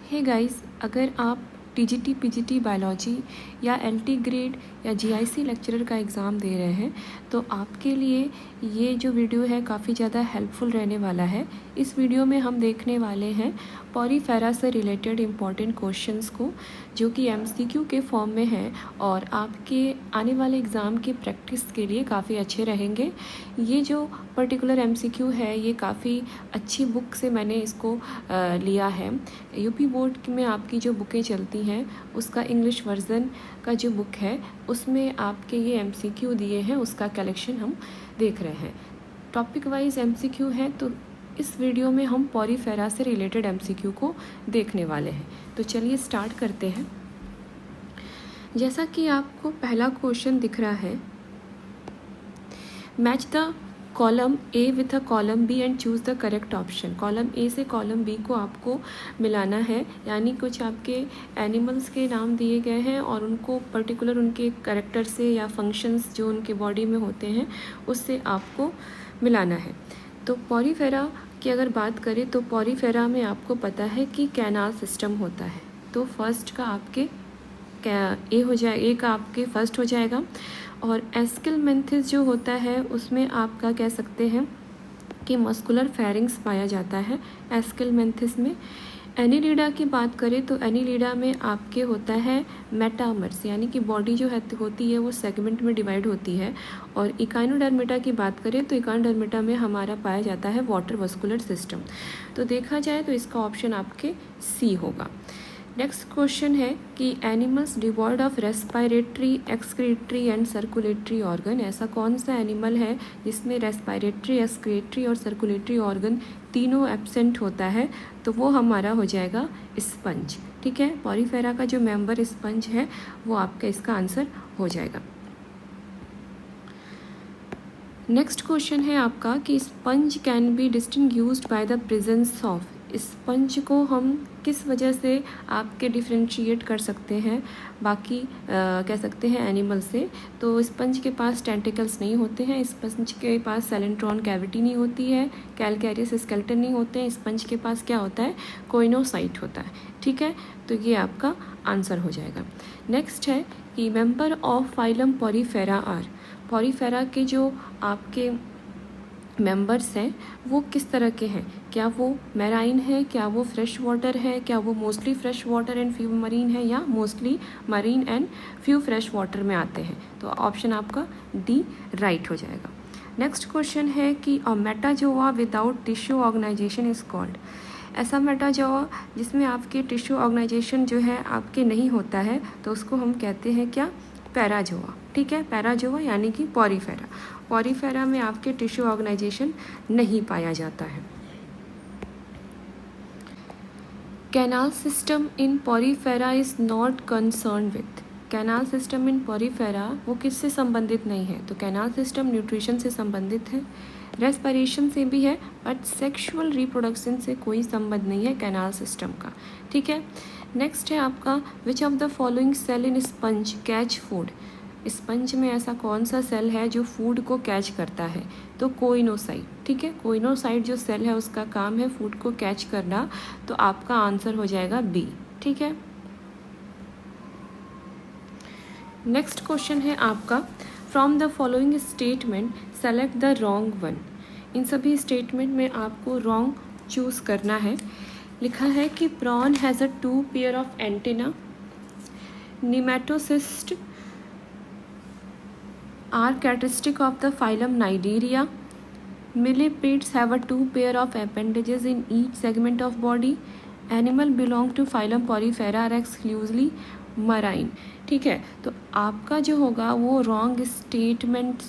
Hey guys, अगर आप TGT PGT biology या एलटी ग्रेड या जीआईसी लेक्चरर का एग्ज़ाम दे रहे हैं तो आपके लिए ये जो वीडियो है काफ़ी ज़्यादा हेल्पफुल रहने वाला है। इस वीडियो में हम देखने वाले हैं पॉरीफेरा से रिलेटेड इम्पॉर्टेंट क्वेश्चंस को, जो कि एमसीक्यू के फॉर्म में हैं और आपके आने वाले एग्ज़ाम की प्रैक्टिस के लिए काफ़ी अच्छे रहेंगे। ये जो पर्टिकुलर एमसीक्यू है ये काफ़ी अच्छी बुक से मैंने इसको लिया है। यूपी बोर्ड में आपकी जो बुकें चलती हैं उसका इंग्लिश वर्ज़न का जो बुक है उसमें आपके ये एमसीक्यू दिए हैं, उसका कलेक्शन हम देख रहे हैं। टॉपिक वाइज एमसीक्यू है तो इस वीडियो में हम पॉरीफेरा से रिलेटेड एमसीक्यू को देखने वाले हैं। तो चलिए स्टार्ट करते हैं। जैसा कि आपको पहला क्वेश्चन दिख रहा है, match the column A with a column B and choose the correct option. Column A से कॉलम बी को आपको मिलाना है, यानी कुछ आपके एनिमल्स के नाम दिए गए हैं और उनको पर्टिकुलर उनके कैरेक्टर से या फंक्शंस जो उनके बॉडी में होते हैं उससे आपको मिलाना है। तो पॉरीफेरा की अगर बात करें तो पॉरीफेरा में आपको पता है कि कैनाल सिस्टम होता है। तो फर्स्ट का आपके ए का आपके फर्स्ट हो जाएगा। और एस्केलमेंथिस जो होता है उसमें आपका कह सकते हैं कि मस्कुलर फेरिंग्स पाया जाता है एस्केलमेंथिस में। एनीलिडा की बात करें तो एनीलिडा में आपके होता है मेटामर्स, यानी कि बॉडी जो होती है वो सेगमेंट में डिवाइड होती है। और इकाइनोडर्मिटा की बात करें तो इकाइनोडर्मिटा में हमारा पाया जाता है वाटर वस्कुलर सिस्टम। तो देखा जाए तो इसका ऑप्शन आपके सी होगा। नेक्स्ट क्वेश्चन है कि animals devoid of respiratory, excretory and circulatory organ. ऐसा कौन सा एनिमल है जिसमें रेस्पिरेटरी, एक्सक्रीटरी और सर्कुलेटरी ऑर्गन तीनों एब्सेंट होता है? तो वो हमारा हो जाएगा स्पंज। ठीक है, पॉरीफेरा का जो मेंबर स्पंज है वो आपका इसका आंसर हो जाएगा। नेक्स्ट क्वेश्चन है आपका कि sponge can be distinguished by the presence of. Sponge को हम किस वजह से आपके डिफ्रेंशिएट कर सकते हैं बाकी कह सकते हैं एनिमल से? तो स्पंज के पास टेंटिकल्स नहीं होते हैं, स्पंज के पास सेलेंट्रॉन कैविटी नहीं होती है, कैलकैरियस स्केलेटन नहीं होते हैं। स्पंज के पास क्या होता है? कोइनोसाइट होता है। ठीक है, तो ये आपका आंसर हो जाएगा। नेक्स्ट है कि member of phylum Porifera are. Porifera के जो आपके मेंबर्स हैं वो किस तरह के हैं? क्या वो मैराइन है, क्या वो फ्रेश वाटर है, क्या वो mostly fresh water and few marine है, या mostly marine and few fresh water में आते हैं? तो ऑप्शन आपका डी राइट हो जाएगा। नेक्स्ट क्वेश्चन है कि a metazoa without tissue organization is called. ऐसा मेटाजोआ जिसमें आपके टिश्यू ऑर्गेनाइजेशन जो है आपके नहीं होता है तो उसको हम कहते हैं क्या? पैराजोआ। ठीक है, पैराजोआ यानी कि पॉरीफेरा। पॉरीफेरा में आपके टिश्यू ऑर्गेनाइजेशन नहीं पाया जाता है। Canal system in Porifera is not concern with. Canal system in Porifera वो किससे संबंधित नहीं है? तो कैनाल सिस्टम न्यूट्रिशन से संबंधित है, रेस्पिरेशन से भी है, बट सेक्सुअल रिप्रोडक्शन से कोई संबंध नहीं है कैनाल सिस्टम का। ठीक है, नेक्स्ट है आपका which of the following cell in sponge catch food. Sponge में ऐसा कौन सा सेल है जो फूड को कैच करता है? तो कोइनोसाइट। ठीक है, कोइनोसाइट जो सेल है उसका काम है फूड को कैच करना। तो आपका आंसर हो जाएगा बी। ठीक है, नेक्स्ट क्वेश्चन है आपका from the following statement select the wrong one. इन सभी स्टेटमेंट में आपको रॉन्ग चूज करना है। लिखा है कि prawn has a 2 pair of antenna, nematocyst are characteristic of the phylum Cnidaria, millipedes have a 2 pair of appendages in each segment of body, animal belong to phylum Porifera are exclusively marine। ठीक है, तो आपका जो होगा वो wrong statement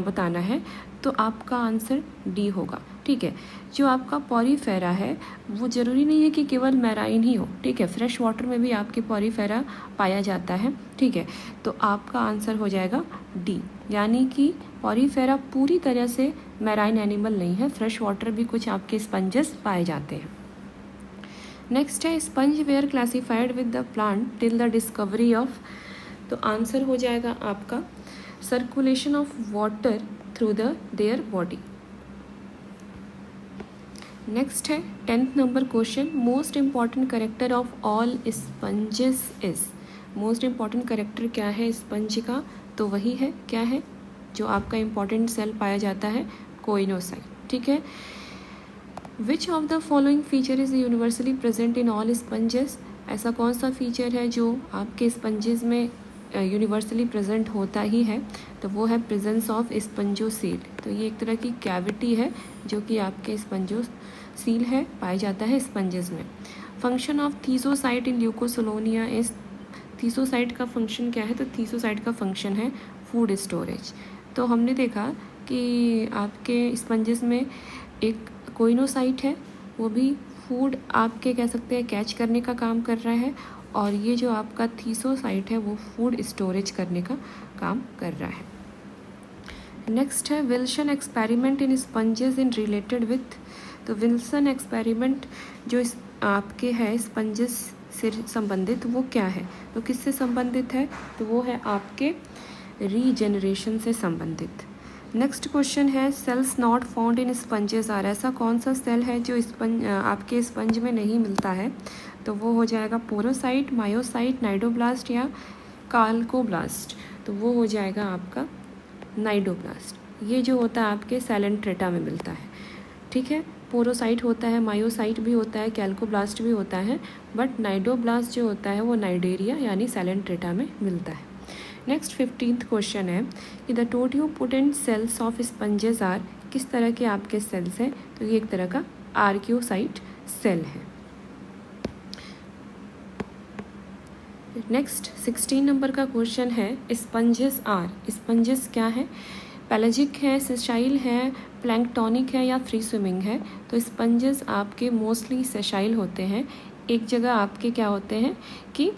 बताना है, तो आपका आंसर डी होगा। ठीक है, जो आपका पॉरीफेरा है वो ज़रूरी नहीं है कि केवल मैराइन ही हो। ठीक है, फ्रेश वाटर में भी आपके पॉरीफेरा पाया जाता है। ठीक है, तो आपका आंसर हो जाएगा डी, यानी कि पॉरीफेरा पूरी तरह से मैराइन एनिमल नहीं है, फ्रेश वाटर भी कुछ आपके स्पंजेस पाए जाते हैं। नेक्स्ट है sponge were classified with the plant till the discovery of. तो आंसर हो जाएगा आपका circulation of water through their body. Next है 10th number question, most important character of all sponges is. Most important character क्या है sponge का, तो वही है क्या है जो आपका इम्पॉर्टेंट सेल पाया जाता है कोइनोसाइट, ठीक है। विच of the following feature is universally present in all sponges. ऐसा कौन सा फीचर है जो आपके स्पंजेस में यूनिवर्सली प्रेजेंट होता ही है, तो वो है प्रेजेंस ऑफ स्पंजोसील। तो ये एक तरह की कैविटी है जो कि आपके स्पंजोसील है, पाया जाता है स्पंजेस में। Function of thesocyte in Leucosolenia is. Thesocyte का फंक्शन क्या है, तो थीसोसाइट का फंक्शन है फूड स्टोरेज। तो हमने देखा कि आपके स्पंजेस में एक कोइनोसाइट है, वो भी फूड आपके कह सकते हैं कैच करने का काम कर रहा है, और ये जो आपका थीसोसाइट है वो फूड स्टोरेज करने का काम कर रहा है। नेक्स्ट है Wilson experiment in sponges in related with. तो विल्सन एक्सपेरिमेंट जो आपके है स्पंजेस से संबंधित वो क्या है, तो किससे संबंधित है, तो वो है आपके रीजेनरेशन से संबंधित। नेक्स्ट क्वेश्चन है cells not found in sponges are. ऐसा कौन सा सेल है जो आपके स्पंज में नहीं मिलता है, तो वो हो जाएगा पोरोसाइट, मायोसाइट, नाइडोब्लास्ट या काल्कोब्लास्ट। तो वो हो जाएगा आपका नाइडोब्लास्ट। ये जो होता है आपके सैलेंट्रेटा में मिलता है, ठीक है। पोरोसाइट होता है, मायोसाइट भी होता है, कैल्कोब्लास्ट भी होता है, बट नाइडोब्लास्ट जो होता है वो नाइडेरिया यानी सैलेंट्रेटा में मिलता है। नेक्स्ट 15th क्वेश्चन है कि the totipotent cells of sponges are. किस तरह के आपके सेल्स हैं, तो ये एक तरह का आर्कियोसाइट सेल है। नेक्स्ट 16 नंबर का क्वेश्चन है स्पंजेस आर। स्पंजेस क्या है, पैलेजिक है, सेशाइल है, प्लैंक्टोनिक है या फ्री स्विमिंग है। तो स्पंजेस आपके मोस्टली सेशाइल होते हैं, एक जगह आपके क्या होते हैं कि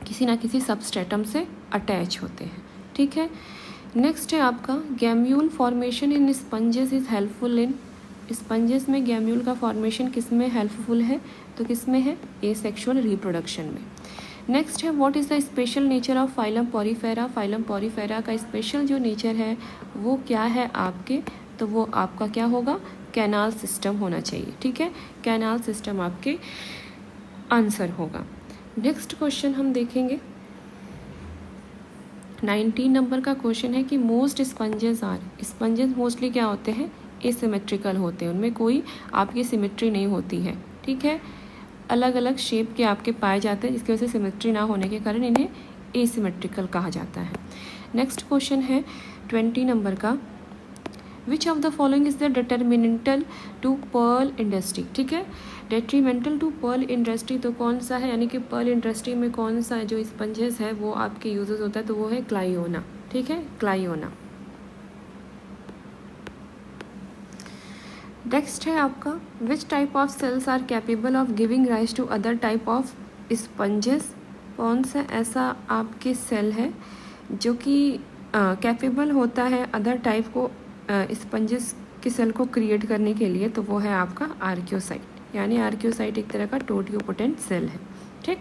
किसी ना किसी सबस्ट्रेटम से अटैच होते हैं, ठीक है। नेक्स्ट है आपका gemmule formation in sponges is helpful in. Sponges में गैम्यूल का फॉर्मेशन किस में हेल्पफुल है, तो किस में है, एसेक्सुअल रिप्रोडक्शन में। नेक्स्ट है what is the special nature of phylum Porifera. Phylum Porifera का स्पेशल जो नेचर है वो क्या है आपके, तो वो आपका क्या होगा, कैनाल सिस्टम होना चाहिए, ठीक है। कैनाल सिस्टम आपके आंसर होगा। नेक्स्ट क्वेश्चन हम देखेंगे 19 नंबर का क्वेश्चन है कि most sponges are. Sponges mostly क्या होते हैं, एसिमेट्रिकल होते हैं, उनमें कोई आपकी सिमेट्री नहीं होती है, ठीक है। अलग अलग शेप के आपके पाए जाते हैं, जिसकी वजह से सिमेट्री ना होने के कारण इन्हें एसिमेट्रिकल कहा जाता है। नेक्स्ट क्वेश्चन है 20 नंबर का, which of the following is the detrimental to pearl industry, ठीक है। डेट्रीमेंटल टू पर्ल इंडस्ट्री तो कौन सा है, यानी कि पर्ल इंडस्ट्री में कौन सा जो स्पंजेस है वो आपके यूजेस होता है, तो वो है क्लाइयोना, ठीक है, क्लाइयोना। नेक्स्ट है आपका which type of cells are capable of giving rise to other type of sponges. कौन सा ऐसा आपके सेल है जो कि कैपेबल होता है अदर टाइप को स्पंजेस के सेल को क्रिएट करने के लिए, तो वो है आपका आर्कियोसाइट, यानी आर्कियोसाइट एक तरह का टोटियोपोटेंट सेल है, ठीक।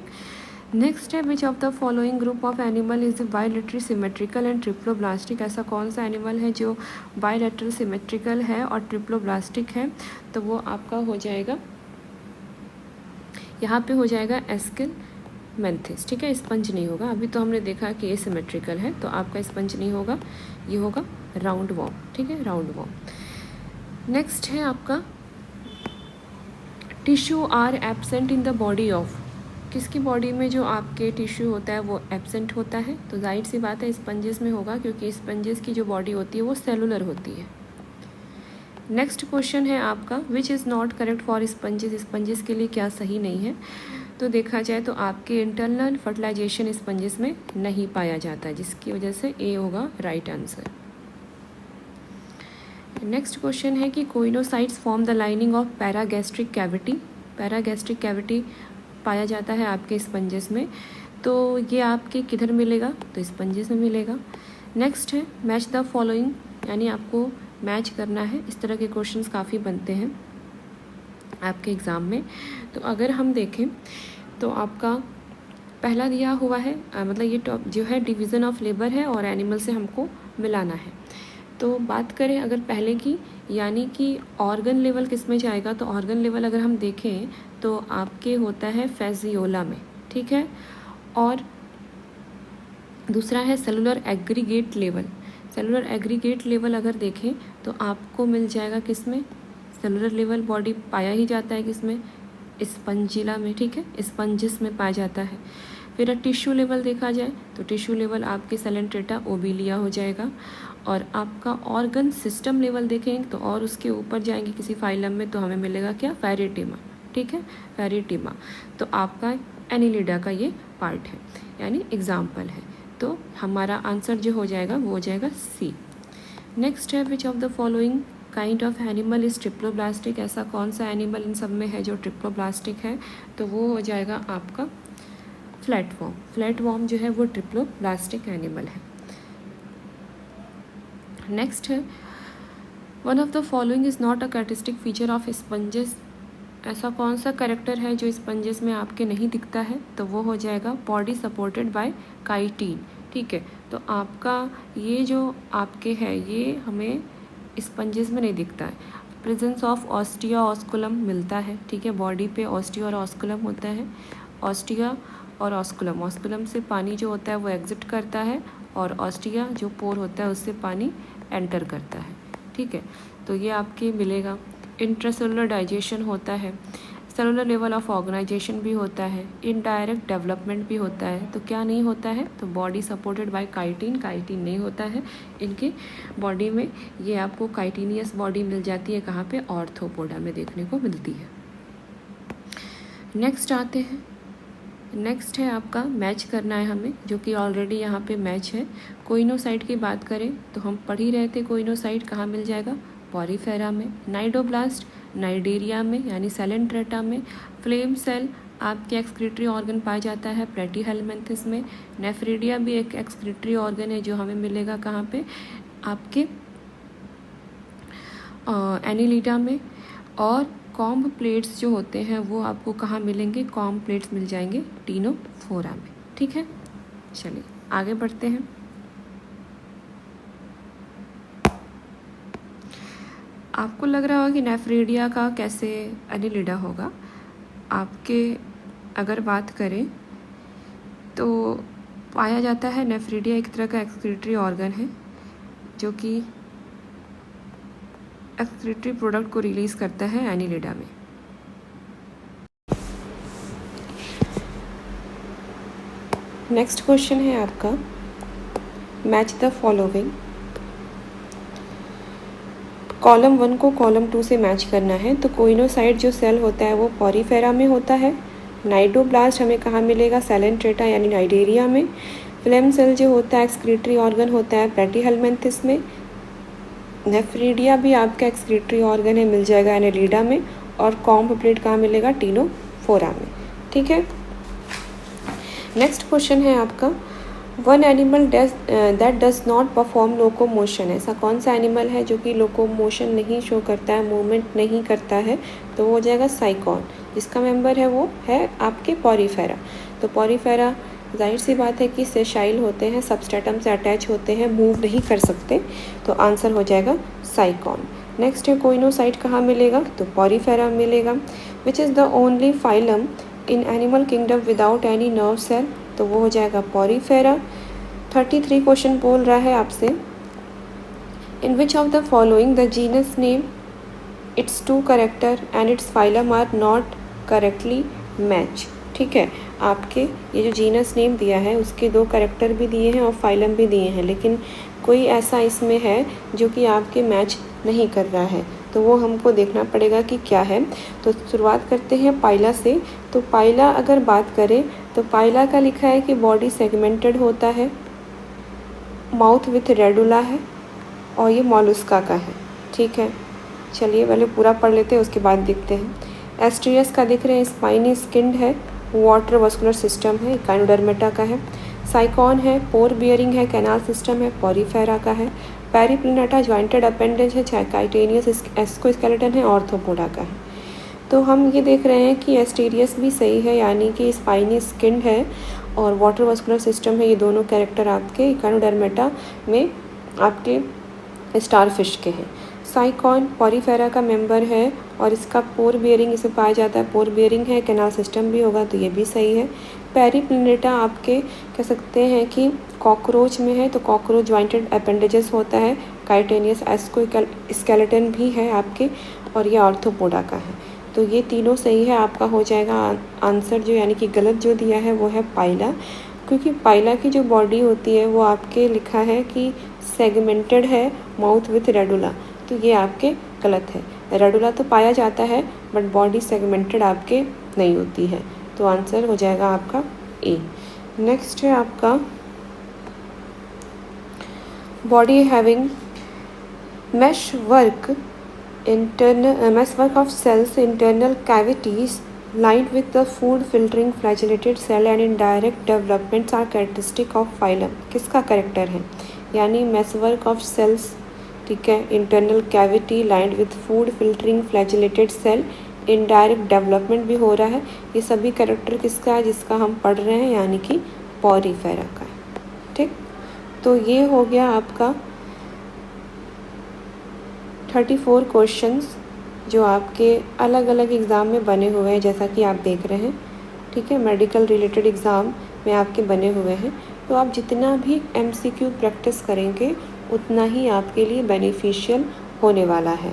नेक्स्ट है विच of the following group of animal is bilateral symmetrical and triploblastic. ऐसा कौन सा एनिमल है जो बायलेटरल सिमेट्रिकल है और ट्रिप्लोब्लास्टिक है, तो वो आपका हो जाएगा, यहाँ पे हो जाएगा एस्किल मैंथिस, ठीक है। स्पंज नहीं होगा, अभी तो हमने देखा कि ये सिमेट्रिकल है, तो आपका स्पंज नहीं होगा, ये होगा राउंड वॉर्म, ठीक है, राउंड वॉर्म। नेक्स्ट है आपका tissue are absent in the body of. किसकी बॉडी में जो आपके टिश्यू होता है वो एब्सेंट होता है, तो जाहिर सी बात है स्पंजेस में होगा, क्योंकि स्पंजेस की जो बॉडी होती है वो सेलुलर होती है। नेक्स्ट क्वेश्चन है आपका which is not correct for sponges. Sponges के लिए क्या सही नहीं है, तो देखा जाए तो आपके इंटरनल फर्टिलाइजेशन स्पंजेस में नहीं पाया जाता है, जिसकी वजह से ए होगा राइट आंसर। नेक्स्ट क्वेश्चन है कि coenocytes form the lining of paragastric cavity. Paragastric cavity पाया जाता है आपके स्पंजेस में, तो ये आपके किधर मिलेगा, तो स्पंजेस में मिलेगा। नेक्स्ट है मैच द फॉलोइंग, यानी आपको मैच करना है। इस तरह के क्वेश्चंस काफ़ी बनते हैं आपके एग्ज़ाम में। तो अगर हम देखें तो आपका पहला दिया हुआ है, मतलब ये टॉप जो है डिवीज़न ऑफ लेबर है और एनिमल से हमको मिलाना है। तो तो बात करें अगर पहले की, यानी कि ऑर्गन लेवल किस में जाएगा, तो ऑर्गन लेवल अगर हम देखें तो आपके होता है फेजियोला में, ठीक है। और दूसरा है cellular aggregate level. Cellular aggregate level अगर देखें तो आपको मिल जाएगा किस में, सेलुलर लेवल बॉडी पाया ही जाता है किस में, स्पंजिला में, ठीक है, स्पंजिस में पाया जाता है। फिर टिश्यू लेवल देखा जाए तो टिश्यू लेवल आपके सेलेंट्रेटा ओबिलिया हो जाएगा। और आपका ऑर्गन सिस्टम लेवल देखेंगे तो और उसके ऊपर जाएंगे किसी फाइलम में तो हमें मिलेगा क्या, फेरिटिमा, ठीक है, फेरिटिमा। तो आपका एनिलिडा का ये पार्ट है, यानी एग्जाम्पल है। तो हमारा आंसर जो हो जाएगा वो हो जाएगा सी। नेक्स्ट है विच of the following kind of animal is triploblastic. ऐसा कौन सा एनिमल इन सब में है जो ट्रिप्लोब्लास्टिक है, तो वो हो जाएगा आपका फ्लैटवॉर्म। फ्लैटवॉर्म जो है वो ट्रिप्लोब्लास्टिक एनिमल है। नेक्स्ट है one of the following is not a characteristic feature of sponges. ऐसा कौन सा कैरेक्टर है जो स्पंजेस में आपके नहीं दिखता है, तो वो हो जाएगा बॉडी सपोर्टेड बाय काइटिन, ठीक है। तो आपका ये जो आपके है ये हमें स्पंजेस में नहीं दिखता है। प्रेजेंस ऑफ ऑस्टिया ऑस्कुलम मिलता है, ठीक है, बॉडी पे ऑस्टिया और ऑस्कुलम होता है। ऑस्टिया और ऑस्कुलम, ऑस्कुलम से पानी जो होता है वो एग्जिट करता है और ऑस्टिया जो पोर होता है उससे पानी एंटर करता है, ठीक है। तो ये आपके मिलेगा। इंट्रासेलुलर डाइजेशन होता है, सेलुलर लेवल ऑफ ऑर्गेनाइजेशन भी होता है, इनडायरेक्ट डेवलपमेंट भी होता है। तो क्या नहीं होता है, तो body supported by chitin, chitin नहीं होता है इनके बॉडी में। ये आपको काइटिनियस बॉडी मिल जाती है कहाँ पे, ऑर्थोपोडा में देखने को मिलती है। नेक्स्ट आते हैं, नेक्स्ट है आपका मैच करना है हमें, जो कि ऑलरेडी यहाँ पे मैच है। कोइनोसाइट की बात करें तो हम पढ़ ही रहे थे, कोइनोसाइट कहाँ मिल जाएगा, पॉरीफेरा में। नाइडोब्लास्ट नाइडेरिया में यानी सेलेंट्रेटा में। फ्लेम सेल आपके एक्सक्रीटरी ऑर्गन पाया जाता है प्लेटीहेलमिन्थस में। नेफ्रिडिया भी एक एक्सक्रीटरी ऑर्गन है जो हमें मिलेगा कहाँ पे, आपके एनिलिडा में। और कॉम्ब प्लेट्स जो होते हैं वो आपको कहाँ मिलेंगे, कॉम्ब प्लेट्स मिल जाएंगे टीनोफोरा में, ठीक है। चलिए आगे बढ़ते हैं। आपको लग रहा होगा कि नेफ्रिडिया का कैसे एनिलिडा होगा। आपके अगर बात करें तो पाया जाता है नेफ्रिडिया एक तरह का एक्सक्रीटरी ऑर्गन है जो कि एक्सक्रीटरी प्रोडक्ट को रिलीज करता है एनिलिडा में। नेक्स्ट क्वेश्चन है आपका मैच द फॉलोइंग। कॉलम 1 को कॉलम 2 से मैच करना है। तो कोइनोसाइट जो सेल होता है वो पॉरीफेरा में होता है। नाइडोब्लास्ट हमें कहाँ मिलेगा, सेलेंट्रेटा यानी नाइडेरिया में। फ्लेम सेल जो होता है एक्सक्रीटरी ऑर्गन होता है प्लेटीहेलमिन्थस में। नेफ्रिडिया भी आपका एक्सक्रीटरी ऑर्गन है, मिल जाएगा एनिलिडा में। और कॉम्ब प्लेट कहाँ मिलेगा, टीनोफोरा में, ठीक है। नेक्स्ट क्वेश्चन है आपका one animal that does not perform locomotion. ऐसा कौन सा एनिमल है जो कि लोकोमोशन नहीं शो करता है, मूवमेंट नहीं करता है, तो वो हो जाएगा साइकॉन। जिसका मेंबर है वो है आपके पॉरीफेरा। तो पॉरीफेरा जाहिर सी बात है कि सेशाइल होते हैं, सबस्ट्रेटम से अटैच होते हैं, मूव नहीं कर सकते, तो आंसर हो जाएगा साइकॉन। नेक्स्ट है कोइनोसाइट कहाँ मिलेगा, तो पॉरीफेरा मिलेगा। Which is the only phylum in animal kingdom without any nerve cell, तो वो हो जाएगा पॉरीफेरा। 33 क्वेश्चन बोल रहा है आपसे in which of the following the genus name, its two character and its phylum are not correctly match, ठीक है। आपके ये जो जीनस नेम दिया है उसके 2 कैरेक्टर भी दिए हैं और फाइलम भी दिए हैं, लेकिन कोई ऐसा इसमें है जो कि आपके मैच नहीं कर रहा है, तो वो हमको देखना पड़ेगा कि क्या है। तो शुरुआत करते हैं पाइला से। तो पाइला अगर बात करें तो पाइला का लिखा है कि बॉडी सेगमेंटेड होता है, माउथ विथ रेडुला है और ये मॉलुस्का का है, ठीक है। चलिए पहले पूरा पढ़ लेते हैं उसके बाद देखते हैं। एस्ट्रियस का दिख रहे हैं स्पाइनी स्किन्ड है, वाटर वस्कुलर सिस्टम है, इकाइनोडर्मेटा का है। साइकॉन है, पोर बियरिंग है, कैनाल सिस्टम है, पॉरीफेरा का है। पेरिप्लिनेटा जॉइंटेड अपेंडेज है, काइटेनियस एक्सोस्केलेटन है, ऑर्थोपोडा का है। तो हम ये देख रहे हैं कि एस्टेरियस भी सही है, यानी कि स्पाइनी स्किन्ड है और वाटर वस्कुलर सिस्टम है। ये दोनों कैरेक्टर आपके इकाइनोडर्मेटा में आपके स्टार फिश के हैं। साइकॉन पॉरीफेरा का मेंबर है और इसका पोर बियरिंग इसमें पाया जाता है, पोर बियरिंग है, कैनाल सिस्टम भी होगा तो ये भी सही है। पेरिप्लनेटा आपके कह सकते हैं कि कॉकरोच में है, तो कॉकरोच जॉइंटेड अपेंडेजेस होता है। काइटेनियस स्केलेटन भी है आपके, और ये आर्थ्रोपोडा का है। तो ये तीनों सही है, आपका हो जाएगा आंसर जो यानी कि गलत जो दिया है वो है पाइला, क्योंकि पाइला की जो बॉडी होती है वो आपके लिखा है कि सेगमेंटेड है माउथ विथ रेडुला, तो ये आपके गलत है। रेडुला तो पाया जाता है बट बॉडी सेगमेंटेड आपके नहीं होती है, तो आंसर हो जाएगा आपका ए। नेक्स्ट है आपका body having mesh work of cells internal cavities lined with the food filtering flagellated cell and indirect developments are characteristic of phylum। किसका करेक्टर है, यानी mesh work of cells, ठीक है, internal cavity lined with food filtering flagellated cell, indirect development भी हो रहा है, ये सभी कैरेक्टर किसका है जिसका हम पढ़ रहे हैं, यानी कि पॉरीफेरा का है। ठीक, तो ये हो गया आपका 34 क्वेश्चंस जो आपके अलग अलग एग्ज़ाम में बने हुए हैं, जैसा कि आप देख रहे हैं। ठीक है, मेडिकल रिलेटेड एग्ज़ाम में आपके बने हुए हैं, तो आप जितना भी MCQ प्रैक्टिस करेंगे उतना ही आपके लिए बेनिफिशियल होने वाला है।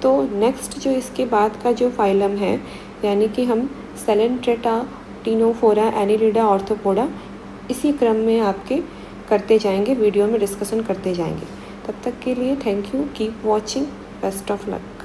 तो नेक्स्ट जो इसके बाद का जो फाइलम है, यानी कि हम सेलेंट्रेटा, टिनोफोरा, एनिलिडा, ऑर्थोपोडा, इसी क्रम में आपके करते जाएंगे, वीडियो में डिस्कशन करते जाएंगे। तब तक के लिए thank you, keep watching, best of luck.